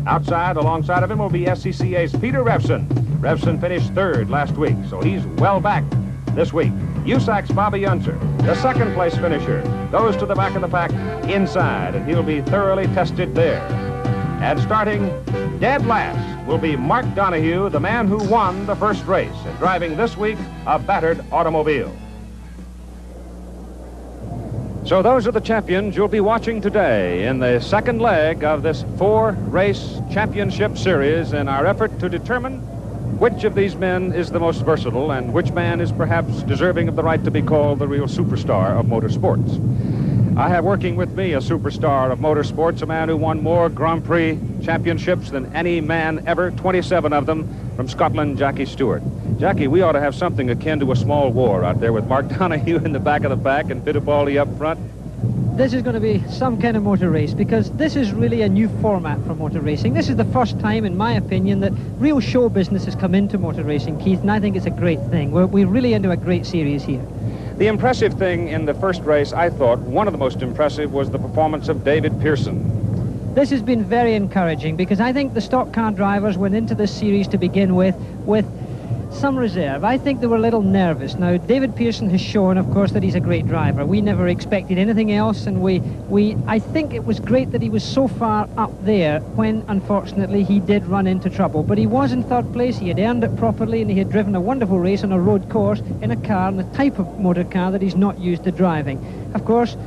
Outside, alongside of him, will be SCCA's Peter Revson. Revson finished third last week, so he's well back this week. USAC's Bobby Unser, the second place finisher, goes to the back of the pack inside, and he'll be thoroughly tested there. And starting dead last will be Mark Donahue, the man who won the first race, and driving this week a battered automobile. So those are the champions you'll be watching today in the second leg of this 4-race championship series in our effort to determine which of these men is the most versatile and which man is perhaps deserving of the right to be called the real superstar of motorsports. I have working with me a superstar of motorsports, a man who won more Grand Prix championships than any man ever, 27 of them, from Scotland, Jackie Stewart. Jackie, we ought to have something akin to a small war out there with Mark Donahue in the back of the pack and Fittipaldi up front. This is going to be some kind of motor race, because this is really a new format for motor racing. This is the first time, in my opinion, that real show business has come into motor racing, Keith, and I think it's a great thing. We're really into a great series here. The impressive thing in the first race, I thought, one of the most impressive was the performance of David Pearson. This has been very encouraging, because I think the stock car drivers went into this series to begin with some reserve. I think they were a little nervous. Now, David Pearson has shown, of course, that he's a great driver. We never expected anything else, and I think it was great that he was so far up there when, unfortunately, he did run into trouble. But he was in third place, he had earned it properly, and he had driven a wonderful race on a road course in a car, in the type of motor car that he's not used to driving. Of course,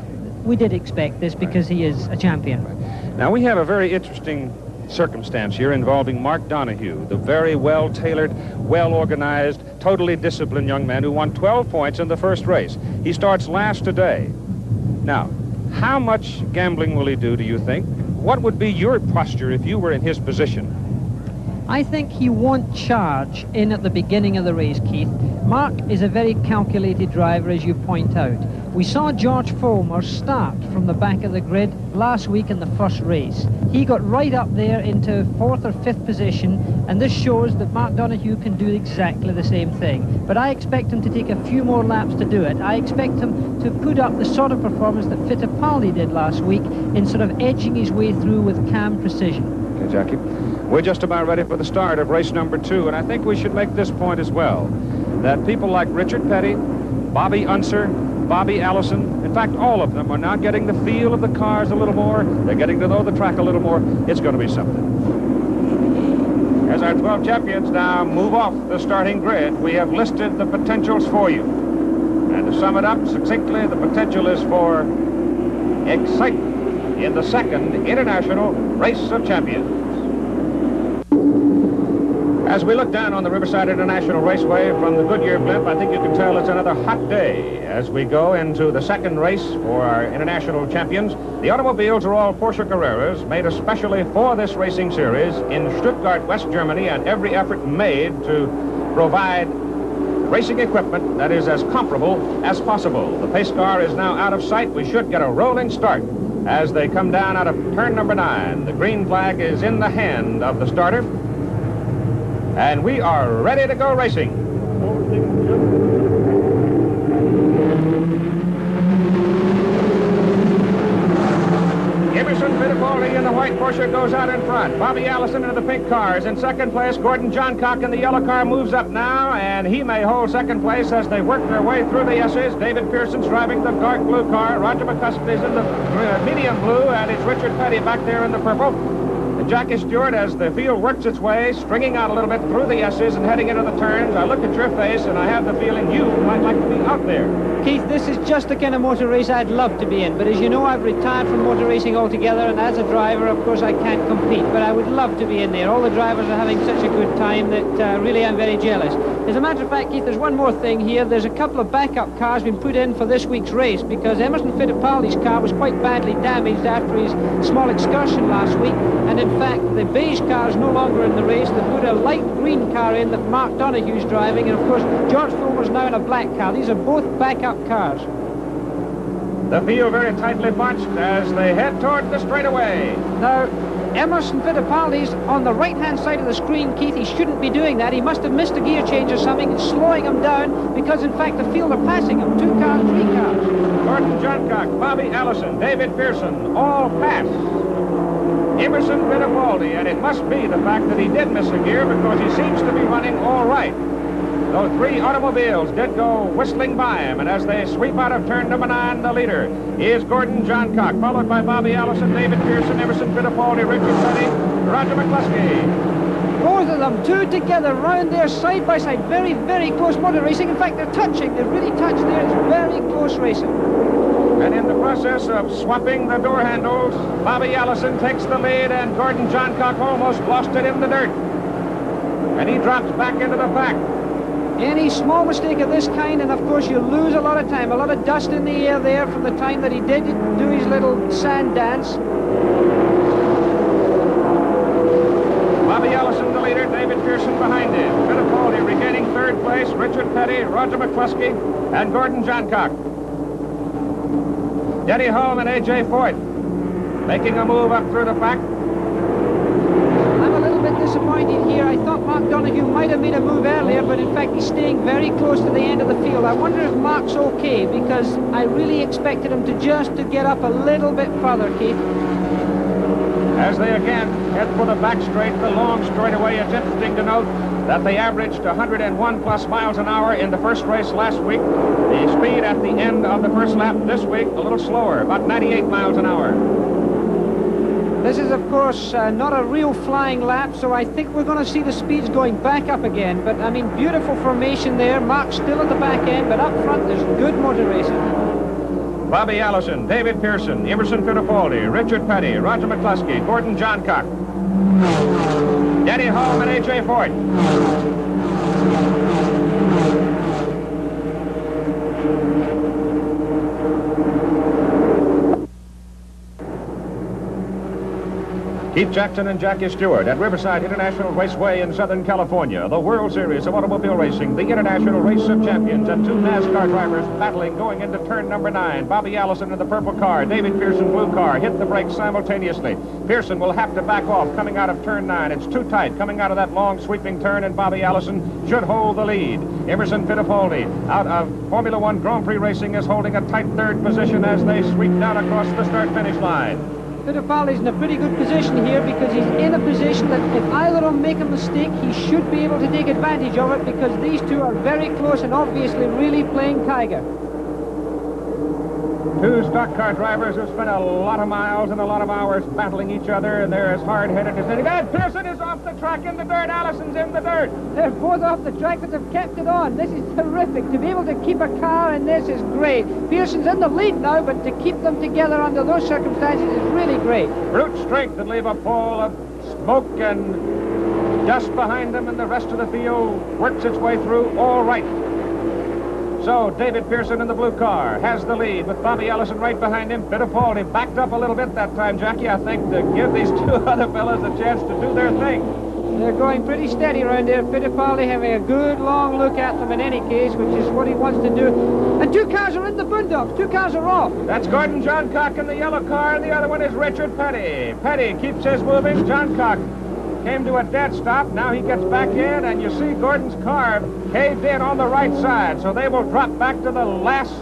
we did expect this because he is a champion. Now, we have a very interesting circumstance here involving Mark Donahue, the very well-tailored, well-organized, totally disciplined young man who won 12 points in the first race. He starts last today. Now, how much gambling will he do, do you think? What would be your posture if you were in his position? I think he won't charge in at the beginning of the race, Keith. Mark is a very calculated driver, as you point out. We saw George Fulmer start from the back of the grid last week in the first race. He got right up there into 4th or 5th position, and this shows that Mark Donahue can do exactly the same thing. But I expect him to take a few more laps to do it. I expect him to put up the sort of performance that Fittipaldi did last week in sort of edging his way through with calm precision. Okay, Jackie. We're just about ready for the start of race number 2, and I think we should make this point as well, that people like Richard Petty, Bobby Unser, Bobby Allison, in fact, all of them are now getting the feel of the cars a little more. They're getting to know the track a little more. It's going to be something. As our 12 champions now move off the starting grid, we have listed the potentials for you. And to sum it up succinctly, the potential is for excitement in the second International Race of Champions. As we look down on the Riverside International Raceway from the Goodyear blimp, I think you can tell it's another hot day as we go into the second race for our international champions. The automobiles are all Porsche Carreras, made especially for this racing series in Stuttgart, West Germany, and every effort made to provide racing equipment that is as comparable as possible. The pace car is now out of sight. We should get a rolling start as they come down out of turn number 9. The green flag is in the hand of the starter, and we are ready to go racing. Emerson Fittipaldi in the white Porsche goes out in front. Bobby Allison in the pink car is in second place. Gordon Johncock in the yellow car moves up now, and he may hold second place as they work their way through the S's. David Pearson's driving the dark blue car. Roger McCuskey is in the medium blue, and it's Richard Petty back there in the purple. Jackie Stewart, as the field works its way, stringing out a little bit through the S's and heading into the turns. I look at your face, and I have the feeling you might like to be out there. Keith, this is just the kind of motor race I'd love to be in, but as you know, I've retired from motor racing altogether, and as a driver, of course, I can't compete, but I would love to be in there. All the drivers are having such a good time that really I'm very jealous. As a matter of fact, Keith, there's one more thing here. There's a couple of backup cars been put in for this week's race because Emerson Fittipaldi's car was quite badly damaged after his small excursion last week, and in fact, the beige car is no longer in the race. They put a light green car in that Mark Donahue's driving, and of course, George Fulmer's now in a black car. These are both backup cars. The field very tightly bunched as they head toward the straightaway. Now, Emerson Fittipaldi's on the right-hand side of the screen, Keith. He shouldn't be doing that. He must have missed a gear change or something. It's slowing him down because, in fact, the field are passing him. 2 cars, 3 cars. Gordon Johncock, Bobby Allison, David Pearson, all pass. Emerson Fittipaldi, and it must be the fact that he did miss a gear because he seems to be running all right. Those three automobiles did go whistling by him, and as they sweep out of turn number 9, the leader is Gordon Johncock, followed by Bobby Allison, David Pearson, Emerson Fittipaldi, Richard Petty, Roger McCluskey. Both of them, two together, round there, side by side, very, very close motor racing. In fact, they're touching. They're really touched there. It's very close racing. And in the process of swapping the door handles, Bobby Allison takes the lead, and Gordon Johncock almost lost it in the dirt. And he drops back into the pack. Any small mistake of this kind, and of course you lose a lot of time, a lot of dust in the air there from the time that he did do his little sand dance. Bobby Allison, the leader, David Pearson behind him. Fittipaldi regaining third place, Richard Petty, Roger McCluskey, and Gordon Johncock. Denny Hulme and A.J. Foyt making a move up through the pack. I'm a little bit disappointed here. I thought Mark Donoghue might have made a move earlier, but in fact he's staying very close to the end of the field. I wonder if Mark's okay, because I really expected him to just get up a little bit further, Keith. As they again head for the back straight, the long straightaway, it's interesting to note that they averaged 101 plus miles an hour in the first race last week. The speed at the end of the first lap this week, a little slower, about 98 miles an hour. This is, of course, not a real flying lap, so I think we're going to see the speeds going back up again. But, I mean, beautiful formation there. Mark's still at the back end, but up front there's good motor racing. Bobby Allison, David Pearson, Emerson Fittipaldi, Richard Petty, Roger McCluskey, Gordon Johncock, Denny Hulme, and A.J. Foyt. Keith Jackson and Jackie Stewart at Riverside International Raceway in Southern California. The World Series of Automobile Racing, the International Race of Champions, and two NASCAR drivers battling going into turn number 9. Bobby Allison in the purple car, David Pearson blue car, hit the brakes simultaneously. Pearson will have to back off coming out of turn 9. It's too tight coming out of that long sweeping turn, and Bobby Allison should hold the lead. Emerson Fittipaldi out of Formula One Grand Prix Racing is holding a tight third position as they sweep down across the start-finish line. Fittipaldi's in a pretty good position here because he's in a position that if either of them make a mistake, he should be able to take advantage of it, because these two are very close and obviously really playing Tiger. Two stock car drivers who spent a lot of miles and a lot of hours battling each other, and they're as hard-headed as anybody. Pearson is off the track in the dirt. Allison's in the dirt. They're both off the track, but they've kept it on. This is terrific. To be able to keep a car in this is great. Pearson's in the lead now, but to keep them together under those circumstances is really great. Brute strength and leave a pall of smoke and dust behind them, and the rest of the field works its way through all right. So David Pearson in the blue car has the lead with Bobby Allison right behind him. Fittipaldi backed up a little bit that time, Jackie, I think, to give these two other fellas a chance to do their thing. They're going pretty steady around there. Fittipaldi having a good long look at them in any case, which is what he wants to do. And two cars are in the boondocks. Two cars are off. That's Gordon Johncock in the yellow car, and the other one is Richard Petty. Petty keeps his moving. Johncock came to a dead stop. Now he gets back in, and you see Gordon's car caved in on the right side, so they will drop back to the last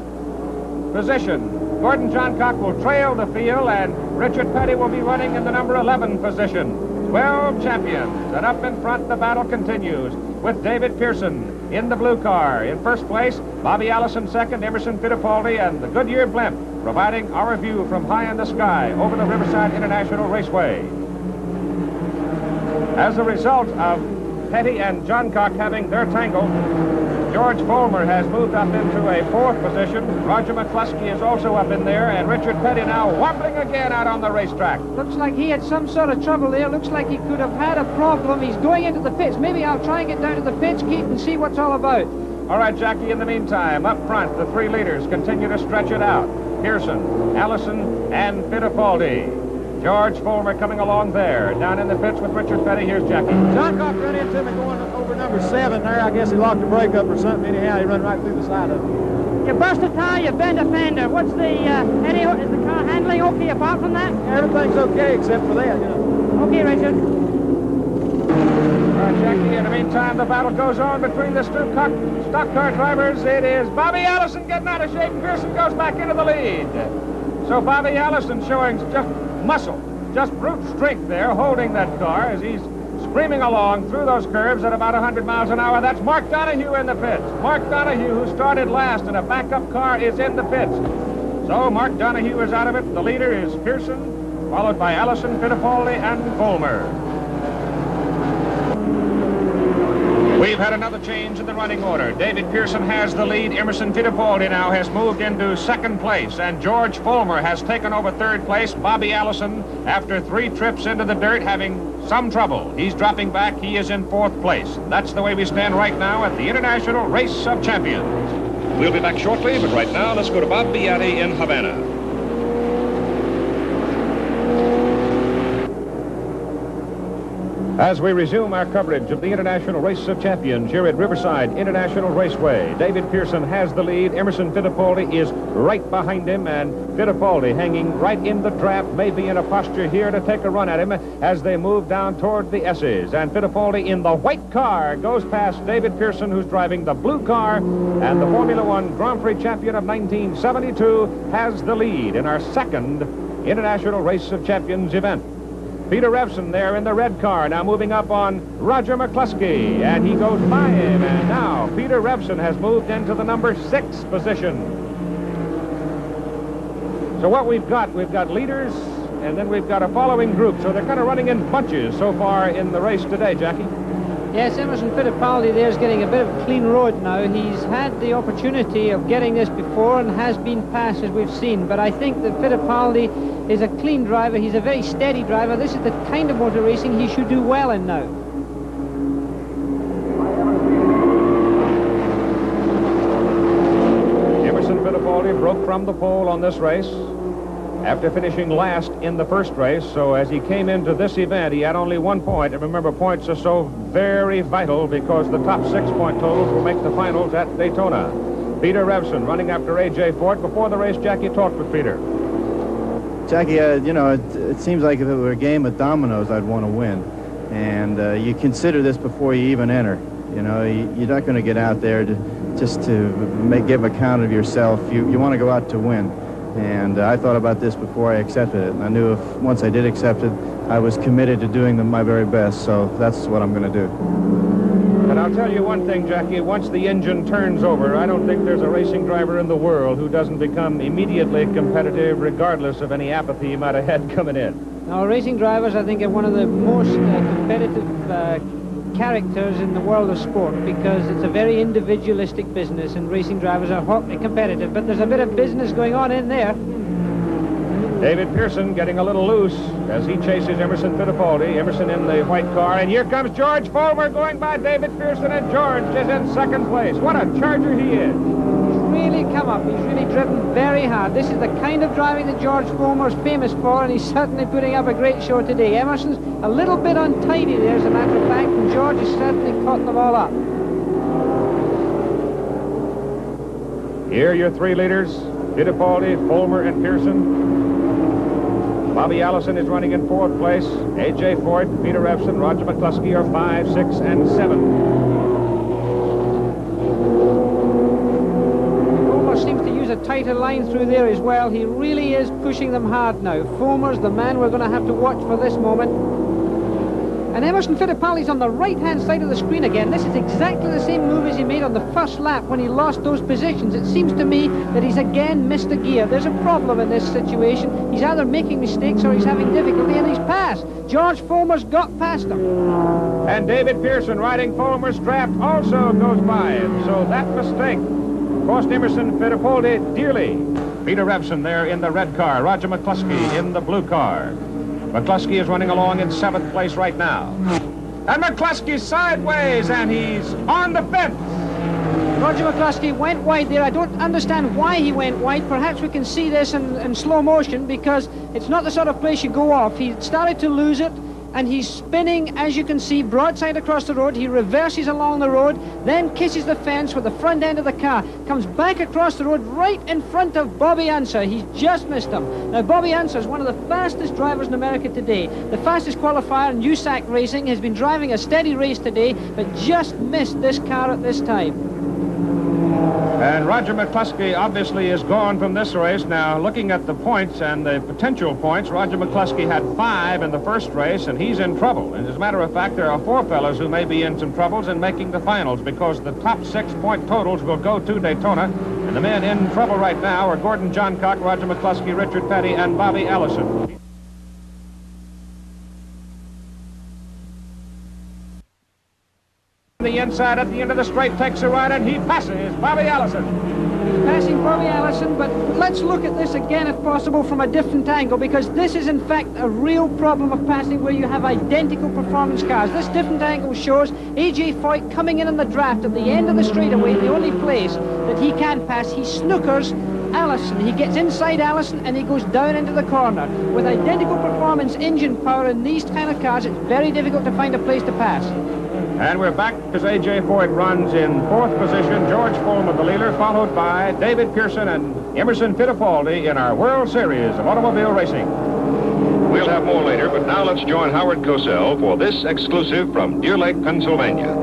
position. Gordon Johncock will trail the field, and Richard Petty will be running in the number 11 position. 12 champions, and up in front the battle continues with David Pearson in the blue car. In first place, Bobby Allison second, Emerson Fittipaldi, and the Goodyear blimp providing our view from high in the sky over the Riverside International Raceway. As a result of Petty and Johncock having their tangle, George Vollmer has moved up into a fourth position. Roger McCluskey is also up in there, and Richard Petty now wobbling again out on the racetrack. Looks like he had some sort of trouble there. Looks like he could have had a problem. He's going into the pits. Maybe I'll try and get down to the pits, Keith, and see what's all about. All right, Jackie, in the meantime, up front, the three leaders continue to stretch it out. Pearson, Allison, and Fittipaldi. George Vollmer coming along there. Down in the pits with Richard Petty, here's Jackie. Johncock ran into me going over number 7 there. I guess he locked the brake up or something. Anyhow, he run right through the side of it. You burst a tire, you bend a fender. What's the, is the car handling okay apart from that? Everything's okay except for that, you know. Okay, Richard. All right, Jackie, in the meantime, the battle goes on between the two stock car drivers. It is Bobby Allison getting out of shape, and Pearson goes back into the lead. So Bobby Allison showing just muscle, just brute strength there, holding that car as he's screaming along through those curves at about 100 miles an hour. That's Mark Donahue in the pits. Mark Donahue, who started last, and a backup car is in the pits. So Mark Donahue is out of it. The leader is Pearson, followed by Allison, Fittipaldi, and Fulmer. We've had another change in the running order. David Pearson has the lead. Emerson Fittipaldi now has moved into second place, and George Fulmer has taken over third place. Bobby Allison, after 3 trips into the dirt, having some trouble. He's dropping back. He is in fourth place. That's the way we stand right now at the International Race of Champions. We'll be back shortly, but right now let's go to Bob Beatty in Havana. As we resume our coverage of the International Race of Champions here at Riverside International Raceway, David Pearson has the lead. Emerson Fittipaldi is right behind him, and Fittipaldi hanging right in the draft, may be in a posture here to take a run at him as they move down toward the S's. And Fittipaldi in the white car goes past David Pearson, who's driving the blue car, and the Formula One Grand Prix champion of 1972 has the lead in our second International Race of Champions event. Peter Revson there in the red car, now moving up on Roger McCluskey, and he goes by him, and now Peter Revson has moved into the number 6 position. So what we've got leaders, and then we've got a following group, so they're kind of running in bunches so far in the race today, Jackie. Yes, Emerson Fittipaldi there's getting a bit of a clean road now. He's had the opportunity of getting this before and has been passed, as we've seen, but I think that Fittipaldi is a clean driver. He's a very steady driver. This is the kind of motor racing he should do well in now. Emerson Fittipaldi broke from the pole on this race after finishing last in the first race. So as he came into this event, he had only 1 point. And remember, points are so very vital because the top 6-point totals will make the finals at Daytona. Peter Revson running after A.J. Ford. Before the race, Jackie talked with Peter. Jackie, you know, it seems like if it were a game of dominoes, I'd want to win. And you consider this before you even enter. You know, you're not going to get out there just to give account of yourself. You want to go out to win. And I thought about this before I accepted it. And I knew if once I did accept it, I was committed to doing my very best. So that's what I'm going to do. And I'll tell you one thing, Jackie, once the engine turns over, I don't think there's a racing driver in the world who doesn't become immediately competitive regardless of any apathy you might have had coming in. Now, racing drivers, I think, are one of the most competitive characters in the world of sport because it's a very individualistic business, and racing drivers are hotly competitive, but there's a bit of business going on in there. David Pearson getting a little loose as he chases Emerson Fittipaldi. Emerson in the white car, and here comes George Fulmer going by David Pearson, and George is in second place. What a charger he is. He's really come up. He's really driven very hard. This is the kind of driving that George Fulmer is famous for, and he's certainly putting up a great show today. Emerson's a little bit untidy there, as a matter of fact, and George has certainly caught them all up. Here are your 3 leaders, Fittipaldi, Fulmer, and Pearson. Bobby Allison is running in 4th place. A.J. Ford, Peter Revson, Roger McCluskey are 5, 6, and 7. Fulmer seems to use a tighter line through there as well. He really is pushing them hard now. Fulmer's the man we're going to have to watch for this moment. And Emerson Fittipaldi's on the right-hand side of the screen again. This is exactly the same move as he made on the first lap when he lost those positions. It seems to me that he's again missed a gear. There's a problem in this situation. He's either making mistakes or he's having difficulty, and he's passed. George Fulmer's got past him. And David Pearson riding Fulmer's draft also goes by him. So that mistake cost Emerson Fittipaldi dearly. Peter Revson there in the red car. Roger McCluskey in the blue car. McCluskey is running along in 7th place right now. And McCluskey's sideways, and he's on the fence. Roger McCluskey went wide there. I don't understand why he went wide. Perhaps we can see this in slow motion because it's not the sort of place you go off. He started to lose it, and he's spinning, as you can see, broadside across the road. He reverses along the road, then kisses the fence with the front end of the car, comes back across the road right in front of Bobby Unser. He's just missed him. Now, Bobby Unser is one of the fastest drivers in America today. The fastest qualifier in USAC racing, has been driving a steady race today, but just missed this car at this time. And Roger McCluskey obviously is gone from this race. Now, looking at the points and the potential points, Roger McCluskey had 5 in the first race, and he's in trouble. And as a matter of fact, there are 4 fellows who may be in some troubles in making the finals, because the top 6 point totals will go to Daytona. And the men in trouble right now are Gordon Johncock, Roger McCluskey, Richard Petty, and Bobby Allison. The inside at the end of the straight takes a right, and he passes Bobby Allison. He's passing Bobby Allison, but let's look at this again, if possible, from a different angle, because this is in fact a real problem of passing where you have identical performance cars. This different angle shows A.J. Foyt coming in the draft at the end of the straightaway, the only place that he can pass. He snookers Allison. He gets inside Allison and he goes down into the corner. With identical performance engine power in these kind of cars, it's very difficult to find a place to pass. And we're back as A.J. Foyt runs in 4th position. George Fulmer, the leader, followed by David Pearson and Emerson Fittipaldi in our World Series of Automobile Racing. We'll have more later, but now let's join Howard Cosell for this exclusive from Deer Lake, Pennsylvania.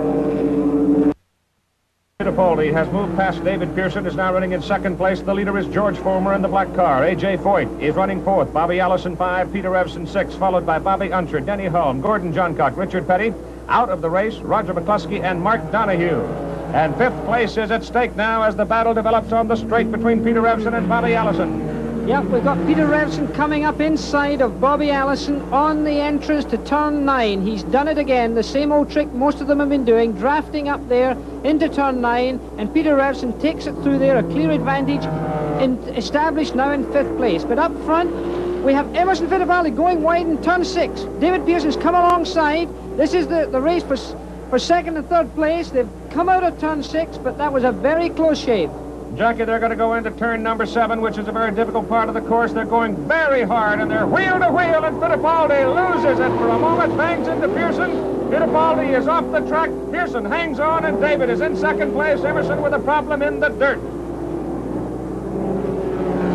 Fittipaldi has moved past David Pearson, is now running in 2nd place. The leader is George Fulmer in the black car. A.J. Foyt is running 4th. Bobby Allison 5, Peter Revson 6, followed by Bobby Unser, Denny Hulme, Gordon Johncock, Richard Petty. Out of the race, Roger McCluskey and Mark Donohue. And 5th place is at stake now as the battle develops on the straight between Peter Revson and Bobby Allison. Yep, we've got Peter Revson coming up inside of Bobby Allison on the entrance to turn 9. He's done it again, the same old trick most of them have been doing, drafting up there into turn 9, and Peter Revson takes it through there, a clear advantage established now in 5th place. But up front, we have Emerson Fittipaldi going wide in turn 6. David Pearson's come alongside. This is the race for 2nd and 3rd place. They've come out of turn 6, but that was a very close shave. Jackie, they're going to go into turn number 7, which is a very difficult part of the course. They're going very hard, and they're wheel to wheel, and Fittipaldi loses it for a moment, bangs into Pearson. Fittipaldi is off the track. Pearson hangs on, and David is in 2nd place. Emerson with a problem in the dirt.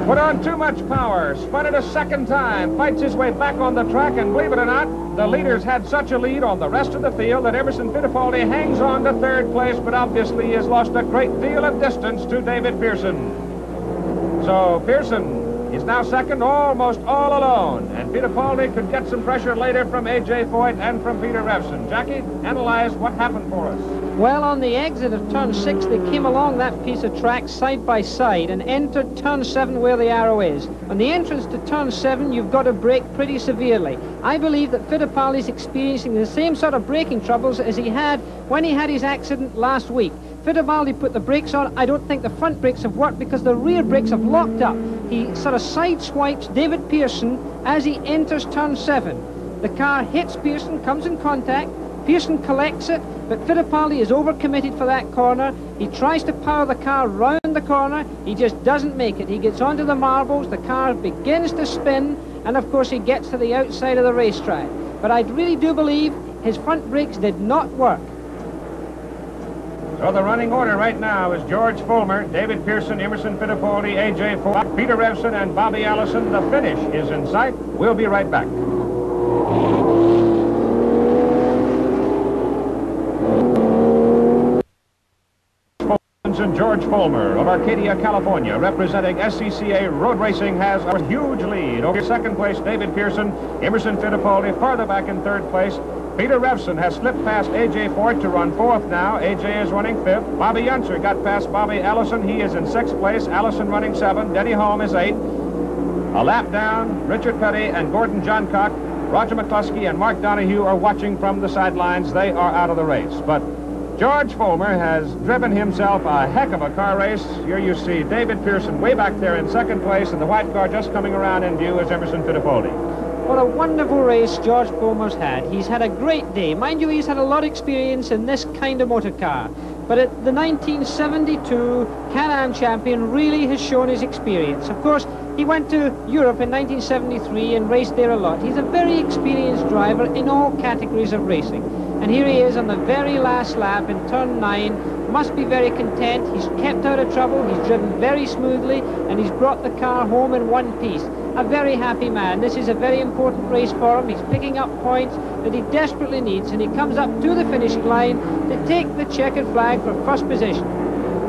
Put on too much power, spun it a 2nd time, fights his way back on the track, and believe it or not, the leaders had such a lead on the rest of the field that Emerson Fittipaldi hangs on to 3rd place, but obviously has lost a great deal of distance to David Pearson. So Pearson is now 2nd, almost all alone, and Fittipaldi could get some pressure later from A.J. Foyt and from Peter Revson. Jackie, analyze what happened for us. Well, on the exit of turn 6, they came along that piece of track side by side and entered turn 7 where the arrow is. On the entrance to turn 7, you've got to brake pretty severely. I believe that Fittipaldi's experiencing the same sort of braking troubles as he had when he had his accident last week. Fittipaldi put the brakes on. I don't think the front brakes have worked because the rear brakes have locked up. He sort of sideswipes David Pearson as he enters turn 7. The car hits Pearson, comes in contact. Pearson collects it, but Fittipaldi is overcommitted for that corner. He tries to power the car round the corner. He just doesn't make it. He gets onto the marbles, the car begins to spin, and of course he gets to the outside of the racetrack. But I really do believe his front brakes did not work. So the running order right now is George Fulmer, David Pearson, Emerson Fittipaldi, A.J. Foyt, Peter Revson, and Bobby Allison. The finish is in sight. We'll be right back. And George Fulmer of Arcadia, California, representing SCCA Road Racing, has a huge lead over 2nd place David Pearson, Emerson Fittipaldi farther back in 3rd place. Peter Revson has slipped past A.J. Foyt to run 4th now. A.J. is running 5th. Bobby Unser got past Bobby Allison. He is in 6th place. Allison running 7th. Denny Hulme is 8th. A lap down, Richard Petty and Gordon Johncock, Roger McCluskey and Mark Donohue are watching from the sidelines. They are out of the race. But George Fulmer has driven himself a heck of a car race. Here you see David Pearson way back there in 2nd place, and the white car just coming around in view is Emerson Fittipaldi. What a wonderful race George Fulmer's had. He's had a great day. Mind you, he's had a lot of experience in this kind of motor car. But at the 1972 Can-Am champion really has shown his experience. Of course, he went to Europe in 1973 and raced there a lot. He's a very experienced driver in all categories of racing. And here he is on the very last lap in turn 9. Must be very content. He's kept out of trouble. He's driven very smoothly, and he's brought the car home in one piece. A very happy man. This is a very important race for him. He's picking up points that he desperately needs, and he comes up to the finishing line to take the checkered flag for 1st position.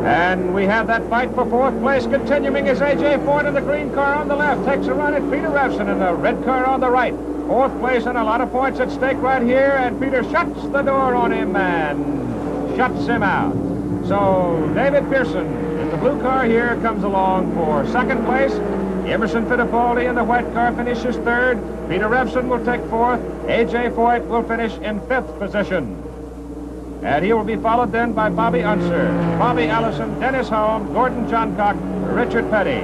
And we have that fight for fourth place continuing as A.J. Foyt in the green car on the left takes a run at Peter Revson in the red car on the right. Fourth place and a lot of points at stake right here, and Peter shuts the door on him and shuts him out. So David Pearson in the blue car here comes along for second place. Emerson Fittipaldi in the white car finishes third. Peter Revson will take fourth. A.J. Foyt will finish in fifth position. And he will be followed then by Bobby Unser, Bobby Allison, Dennis Holmes, Gordon Johncock, Richard Petty.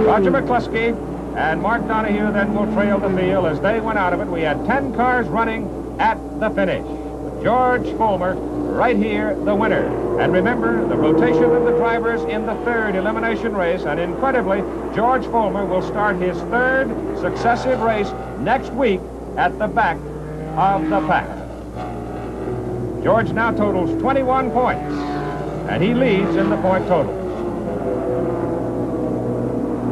Roger McCluskey and Mark Donahue then will trail the field as they went out of it. We had 10 cars running at the finish. George Fulmer right here, the winner. And remember, the rotation of the drivers in the third elimination race, and incredibly, George Fulmer will start his third successive race next week at the back of the pack. George now totals 21 points, and he leads in the point total.